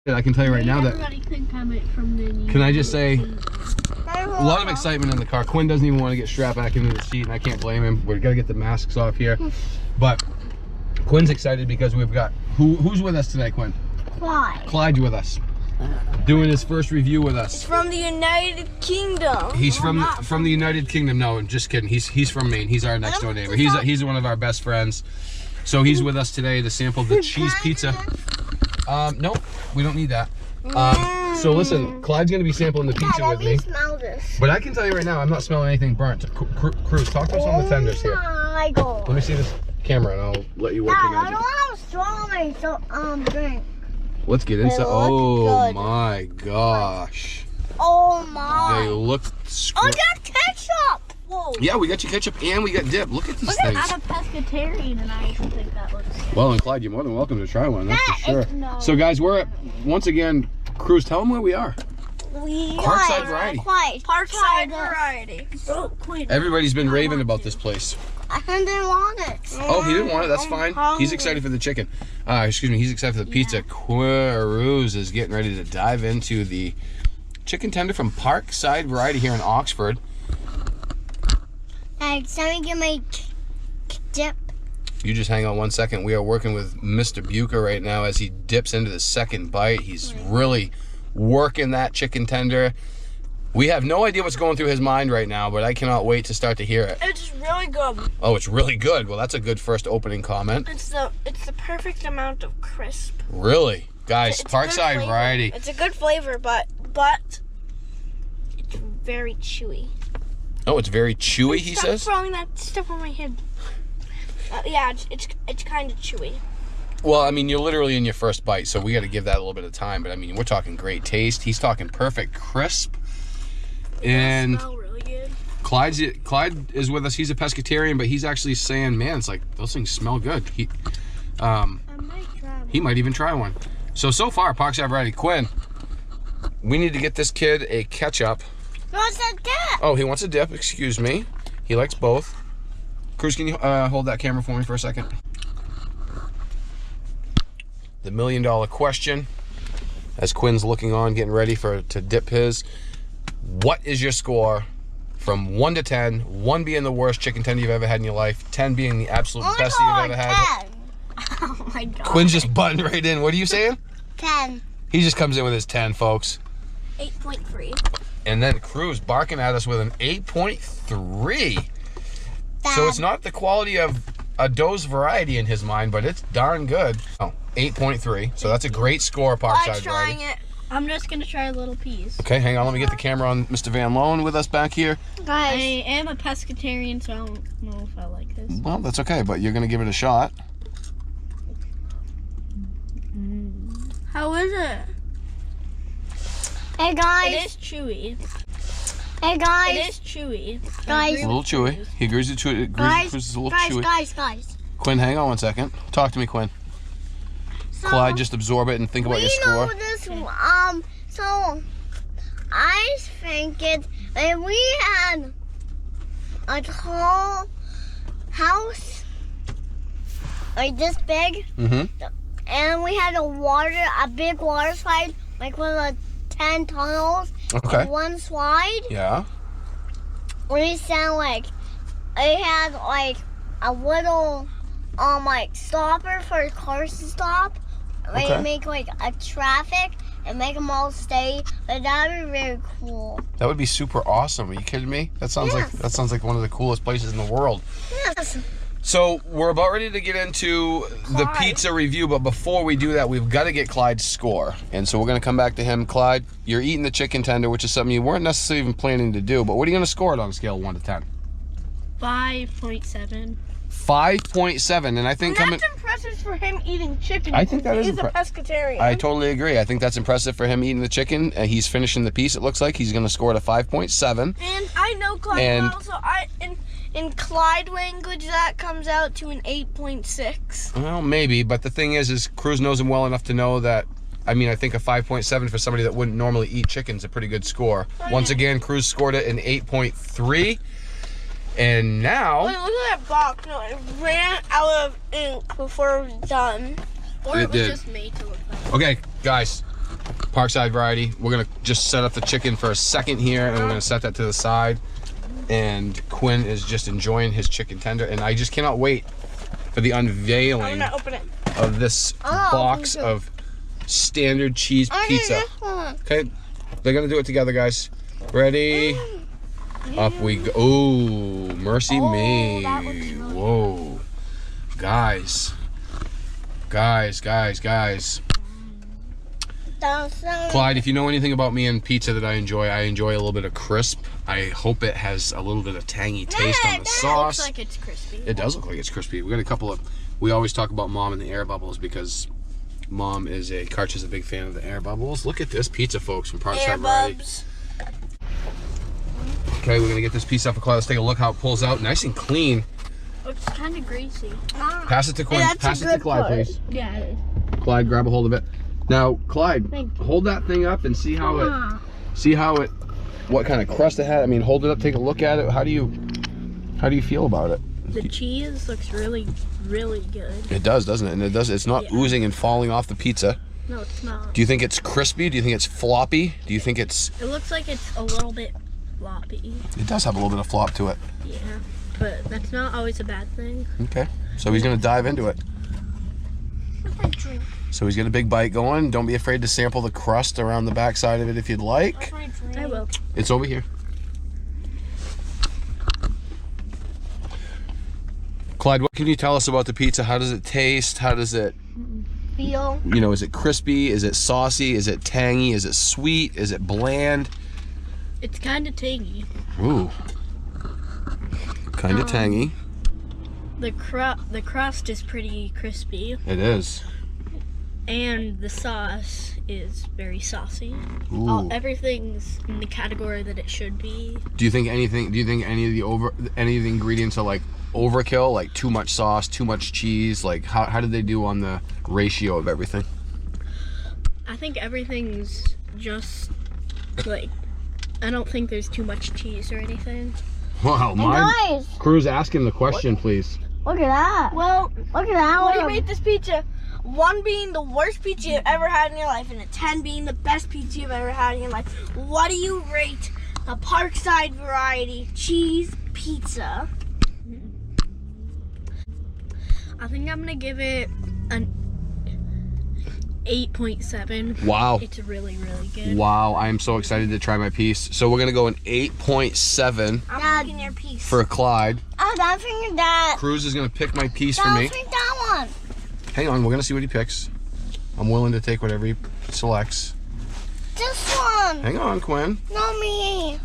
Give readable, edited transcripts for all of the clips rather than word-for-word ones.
I can tell you right now that, can I just say, a lot of excitement in the car. Quinn doesn't even want to get strapped back into the seat, and I can't blame him. We're gonna get the masks off here, but Quinn's excited because we've got, who's with us today, Quinn? Clyde. Clyde's with us, doing his first review with us. He's from the United Kingdom. He's from the United Kingdom. No, just kidding. He's from Maine. He's our next door neighbor. He's one of our best friends. So he's with us today to sample the cheese pizza. Nope, we don't need that. So listen, Clyde's gonna be sampling the pizza with me. Smell this. But I can tell you right now, I'm not smelling anything burnt. Cruz, talk to us on the tenders here. My God. Let me see this camera and I'll let you work your I magic. don't have strawberry drink. Let's get inside. look Oh good. my gosh. Oh my. They look Oh, I got ketchup. Whoa. Yeah, we got you ketchup and we got dip. Look at these Look things. I'm a pescatarian and I think that looks good. Well, and Clyde, you're more than welcome to try one, that's for sure. No. So guys, we're at, once again, Cruz, tell them where we are. Parkside Variety. Parkside Variety. Oh, Quinn. Everybody's been raving about this place. I didn't want it. Oh, he didn't want it, that's fine. He's excited for the chicken. Excuse me, he's excited for the pizza. Cruz is getting ready to dive into the chicken tender from Parkside Variety here in Oxford. Let me get my dip. You just hang on one second. We are working with Mr. Bucher right now as he dips into the second bite. He's really working that chicken tender. We have no idea what's going through his mind right now, but I cannot wait to start to hear it. It's really good. Oh, it's really good. Well, that's a good first opening comment. It's the perfect amount of crisp. Really? Guys, It's a good Parkside flavor. Variety. It's a good flavor, but it's very chewy. Oh, it's very chewy, he says? Stop throwing that stuff on my head. Yeah, it's kind of chewy. Well, I mean, you're literally in your first bite, so we got to give that a little bit of time. But I mean, we're talking great taste. He's talking perfect crisp. And Smell really good. Clyde is with us. He's a pescatarian, but he's actually saying, man, it's like those things smell good. I might try one. He might even try one. So far, Parkside Variety. Quinn, we need to get this kid a ketchup. What's that dip? Oh, he wants a dip. Excuse me. He likes both. Cruz, can you hold that camera for me for a second? The $1 million question, as Quinn's looking on, getting ready to dip his. What is your score from 1 to 10? 1 being the worst chicken tender you've ever had in your life, 10 being the absolute best you've ever had. 10. Oh my God. Quinn's just buttoned right in. What are you saying? 10. He just comes in with his 10, folks. 8.3. And then Cruz barking at us with an 8.3. So it's not the quality of a Doe's Variety in his mind, but it's darn good. Oh, 8.3. So that's a great score, Parkside trying Variety. it. I'm just gonna try a little piece. Okay, hang on. Let me get the camera on Mr. Van Loan with us back here. I Guys, am a pescatarian, so I don't know if I like this. Well, that's okay, but you're going to give it a shot. How is it? hey It guys, is chewy. hey guys, It is chewy. Guys. A little chewy. He agrees with chewy. Cruz is a little chewy. guys. Quinn, hang on one second. Talk to me, Quinn. So, Clyde, just absorb it and think about your we score. know this. So I think if we had a tall house like this big, Mm-hmm. and we had a big water slide, like with 10 tunnels, Okay. one slide. Yeah. We sound like it had like a little like stopper for cars to stop. Like Okay. make like a traffic and make them all stay. But that would be really cool. That would be super awesome. Are you kidding me? That sounds Yes. like one of the coolest places in the world. Yes. So we're about ready to get into the Clyde. pizza review, but before we do that, we've got to get Clyde's score. And so we're going to come back to him. Clyde, you're eating the chicken tender, which is something you weren't necessarily even planning to do, but what are you going to score it on a scale of 1 to 10? 5.7. 5.7, and I think coming... That's impressive for him eating chicken. I think that is He's a impre- pescatarian. I totally agree. I think that's impressive for him eating the chicken. He's finishing the piece, it looks like. He's going to score it a 5.7. And I know Clyde And- well, so in Clyde language, that comes out to an 8.6. Well, maybe, but the thing is Cruz knows him well enough to know that, I mean, I think a 5.7 for somebody that wouldn't normally eat chicken is a pretty good score. Once again, Cruz scored it an 8.3. And now... Wait, look at that box. No, it ran out of ink before it was done. Or It it was did. just made to look like. Okay, guys, Parkside variety. We're gonna just set up the chicken for a second here, and we're gonna set that to the side. And Quinn is just enjoying his chicken tender, and I just cannot wait for the unveiling I'm gonna open it. of this box of standard cheese pizza. Okay, they're gonna do it together, guys. Ready? Up we go. Oh, mercy me. that looks really Whoa. Guys. Clyde, if you know anything about me and pizza that I enjoy a little bit of crisp. I hope it has a little bit of tangy taste on the sauce. Looks like it's crispy. It does look like it's crispy. We got a couple of, we always talk about Mom and the air bubbles because Mom is Karch is a big fan of the air bubbles. Look at this pizza, folks, from Parkside Air Variety. bubs. Okay, we're gonna get this piece up for Clyde. Let's take a look how it pulls out. Nice and clean. It's kind of greasy. Pass it to Quinn. that's Pass a it to good Clyde, part. please. Yeah, it is. Clyde, grab a hold of it. Now, Clyde, Thank you. hold that thing up and see how it, what kind of crust it had. I mean, hold it up, take a look at it. How do you feel about it? The cheese looks really, really good. It does, doesn't it? And it's not oozing and falling off the pizza. No, it's not. Do you think it's crispy? Do you think it's floppy? Do you think it's... It looks like it's a little bit floppy. It does have a little bit of flop to it. Yeah, but that's not always a bad thing. Okay, so he's gonna dive into it. So he's got a big bite going. Don't be afraid to sample the crust around the backside of it if you'd like. I will. It's over here. Clyde, what can you tell us about the pizza? How does it taste? How does it Feel. You know, is it crispy? Is it saucy? Is it tangy? Is it sweet? Is it bland? It's kind of tangy. Ooh. Kind of tangy. The crust is pretty crispy, It is. and the sauce is very saucy. Ooh. Everything's in the category that it should be. Do you think any of the ingredients are like overkill, like too much sauce, too much cheese? Like how did they do on the ratio of everything? I think everything's just like, I don't think there's too much cheese or anything. Wow, Guys, crew's asking the question, please. look at that. Well, Look at that. what do you rate this pizza? 1 being the worst pizza you've ever had in your life, and a 10 being the best pizza you've ever had in your life. What do you rate the Parkside Variety cheese pizza? I think I'm gonna give it an 8.7. Wow. It's really, really good. Wow, I am so excited to try my piece. So we're gonna go an 8.7 I'm picking your piece. for Clyde. Oh, don't forget that. Cruz is gonna pick my piece for Don't me. forget that one. Hang on, we're gonna see what he picks. I'm willing to take whatever he selects. This one. Hang on, Quinn. Not me.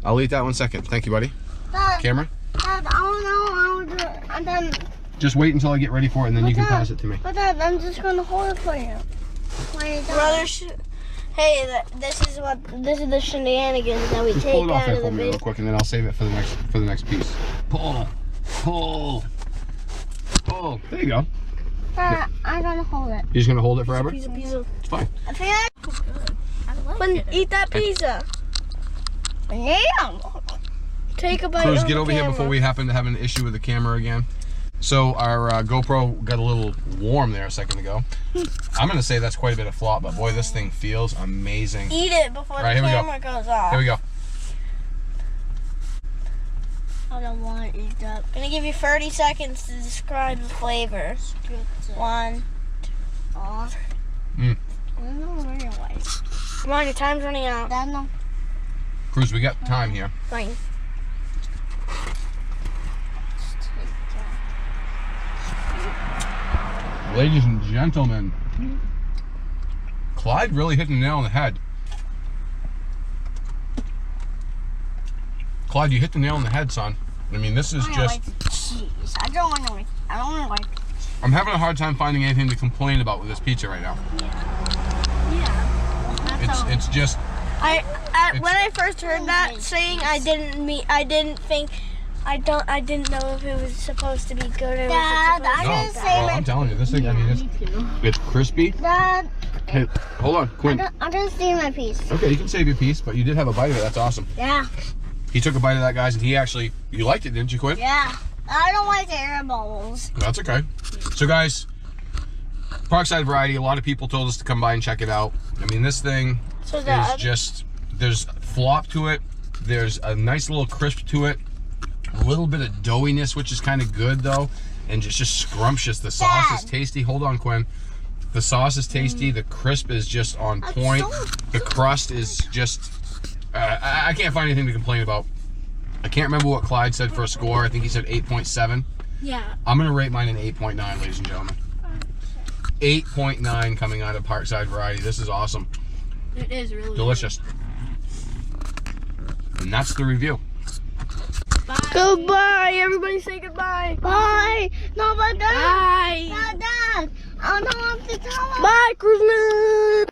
I'll eat that one second. Thank you, buddy. Dad, Camera? Dad, I don't know how to do it. And then, Just wait until I get ready for it, and then you can pass it to me. but Dad, I'm just gonna hold it for you. When you're done. Brother, hey, this is the shenanigans that we Just take pull it off out there of for the me real business. quick, and then I'll save it for the next piece. Pull. There you go. Dad, I'm gonna hold it. You're just gonna hold it forever? Pizza. It's fine. I think But eat that pizza. yeah. Take a bite. Cruz, on get the over here before camera. we happen to have an issue with the camera again. So our GoPro got a little warm there a second ago. I'm gonna say that's quite a bit of flop, but boy, this thing feels amazing. Eat it before Right, the here we go. camera goes off. Here we go. I don't want to eat that. Gonna give you 30 seconds to describe the flavor. 1. Oh. Mm. I don't know where it was. Come on, your time's running out. Dad, no. Cruz, we got time here. Fine. Ladies and gentlemen, Clyde really hit the nail on the head. Clyde, you hit the nail on the head, son. I mean, this is I don't just... like the cheese. I don't want to like. I don't want to like. I'm having a hard time finding anything to complain about with this pizza right now. Yeah. It's just... When I first heard that saying, I didn't know if it was supposed to be good or Dad, was it supposed I No, didn't say well, I'm telling you, this thing, I mean, it's crispy. Dad, Hey, hold on, Quinn. I didn't see my piece. Okay, you can save your piece, but you did have a bite of it. That's awesome. Yeah. He took a bite of that, guys, and he actually... You liked it, didn't you, Quinn? Yeah. I don't like air bubbles. That's okay. So, guys, Parkside variety. A lot of people told us to come by and check it out. I mean, this thing So is that just, there's flop to it. There's a nice little crisp to it. A little bit of doughiness, which is kind of good though. And just scrumptious. The sauce is tasty. Hold on, Quinn. The sauce is tasty. The crisp is just on point. The crust is just, I can't find anything to complain about. I can't remember what Clyde said for a score. I think he said 8.7. Yeah. I'm going to rate mine an 8.9, ladies and gentlemen. 8.9 coming out of Parkside variety. This is awesome. It is really Delicious. And that's the review. Good. Bye. Goodbye. Everybody say goodbye. Bye. No, but Dad. Bye. Dad. I don't know what to tell him. Bye, Christmas.